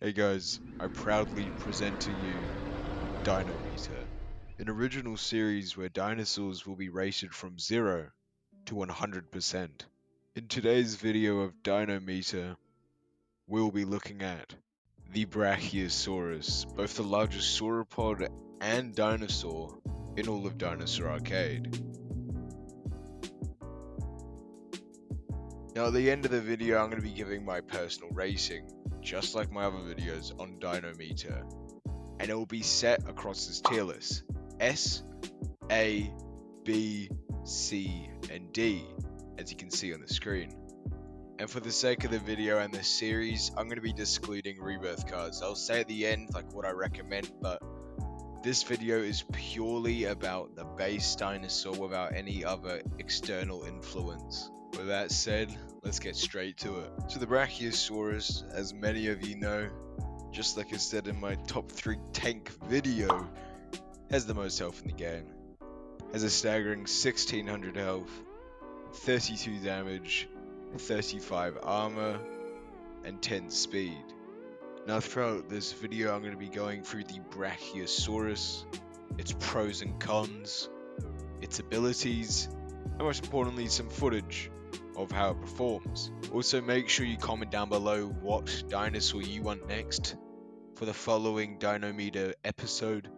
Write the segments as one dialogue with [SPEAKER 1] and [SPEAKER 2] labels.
[SPEAKER 1] Hey guys, I proudly present to you Dinometer, an original series where dinosaurs will be rated from 0 to 100%. In today's video of Dinometer, we'll be looking at the Brachiosaurus, both the largest sauropod and dinosaur in all of Dinosaur Arcade. Now at the end of the video I'm going to be giving my personal rating, just like my other videos on Dinometer, and it will be set across this tier list: S, A, B, C, and D, as you can see on the screen. And for the sake of the video and the series, I'm going to be excluding rebirth cards. I'll say at the end like what I recommend, but this video is purely about the base dinosaur without any other external influence. With that said, let's get straight to it. So the Brachiosaurus, as many of you know, just like I said in my top 3 tank video, has the most health in the game. Has a staggering 1600 health, 32 damage, 35 armor, and 10 speed. Now throughout this video I'm going to be going through the Brachiosaurus, its pros and cons, its abilities, and most importantly some footage of how it performs. Also make sure you comment down below what dinosaur you want next for the following Dinometer episode,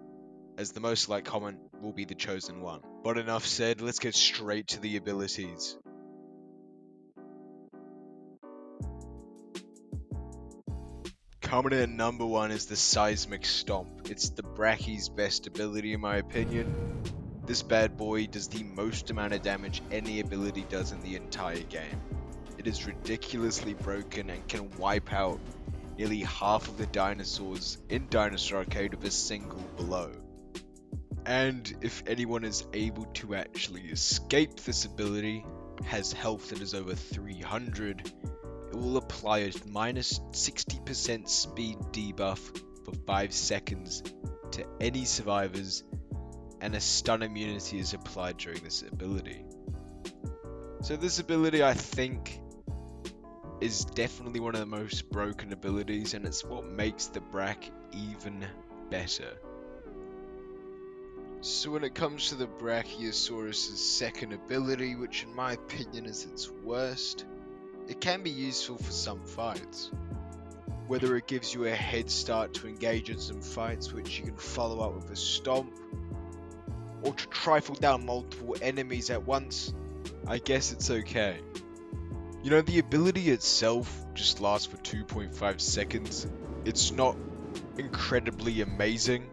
[SPEAKER 1] as the most liked comment will be the chosen one. But enough said, let's get straight to the abilities. Coming in at number 1 is the Seismic Stomp. It's the Brachie's best ability in my opinion. This bad boy does the most amount of damage any ability does in the entire game. It is ridiculously broken and can wipe out nearly half of the dinosaurs in Dinosaur Arcade with a single blow. And if anyone is able to actually escape this ability, has health that is over 300, it will apply a minus 60% speed debuff for 5 seconds to any survivors, and a stun immunity is applied during this ability. So this ability, I think, is definitely one of the most broken abilities, and it's what makes the Brach even better. So when it comes to the Brachiosaurus' second ability, which in my opinion is its worst, it can be useful for some fights. Whether it gives you a head start to engage in some fights which you can follow up with a stomp, or to trifle down multiple enemies at once, I guess it's okay. You know, the ability itself just lasts for 2.5 seconds. It's not incredibly amazing,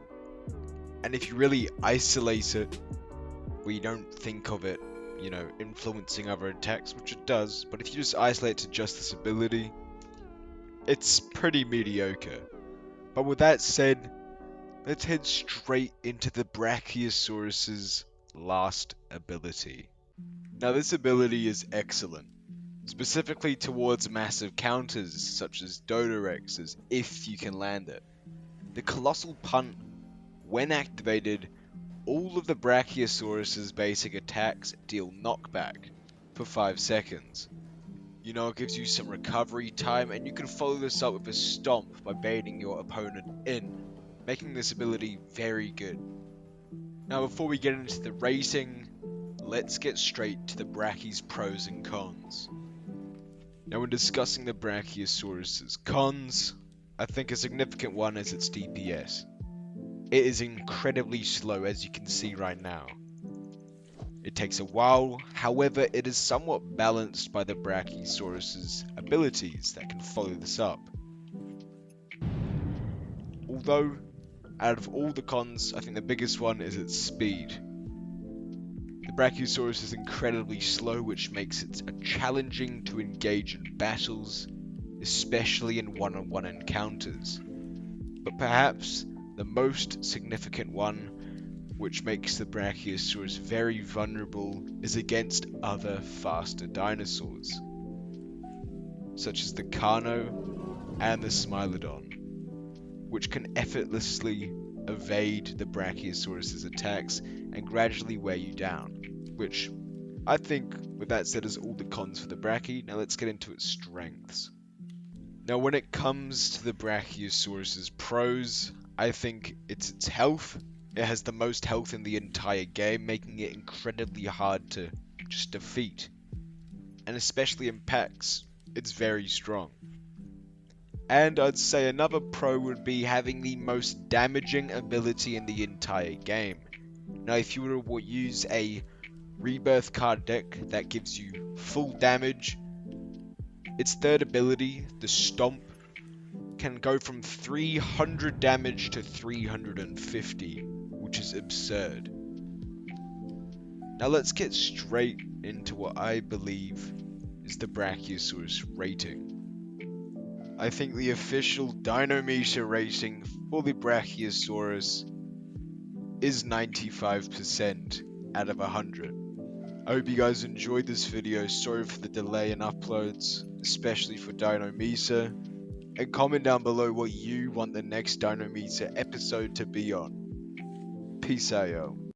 [SPEAKER 1] and if you really isolate it, where you don't think of it, you know, influencing other attacks, which it does, but if you just isolate it to just this ability, it's pretty mediocre. But with that said, let's head straight into the Brachiosaurus's last ability. Now this ability is excellent, specifically towards massive counters such as Dodorexes, if you can land it. The Colossal Punt, when activated, all of the Brachiosaurus's basic attacks deal knockback for 5 seconds. You know, it gives you some recovery time, and you can follow this up with a stomp by baiting your opponent in, making this ability very good. Now before we get into the rating, let's get straight to the Brachie's pros and cons. Now when discussing the Brachiosaurus's cons, I think a significant one is its DPS. It is incredibly slow, as you can see right now. It takes a while, however it is somewhat balanced by the Brachiosaurus's abilities that can follow this up. Although, out of all the cons, I think the biggest one is its speed. The Brachiosaurus is incredibly slow, which makes it challenging to engage in battles, especially in one-on-one encounters. But perhaps the most significant one, which makes the Brachiosaurus very vulnerable, is against other faster dinosaurs, such as the Carno and the Smilodon, which can effortlessly evade the Brachiosaurus' attacks and gradually wear you down, which I think, with that said, is all the cons for the Brachie. Now let's get into its strengths. Now, when it comes to the Brachiosaurus's pros, I think it's its health. It has the most health in the entire game, making it incredibly hard to just defeat. And especially in packs, it's very strong. And I'd say another pro would be having the most damaging ability in the entire game. Now, if you were to use a Rebirth card deck that gives you full damage, its third ability, the Stomp, can go from 300 damage to 350, which is absurd. Now let's get straight into what I believe is the Brachiosaurus rating. I think the official Dinometer rating for the Brachiosaurus is 95% out of 100. I hope you guys enjoyed this video. Sorry for the delay in uploads, especially for Dinometer. And comment down below what you want the next Dinometer episode to be on. Peace out, yo.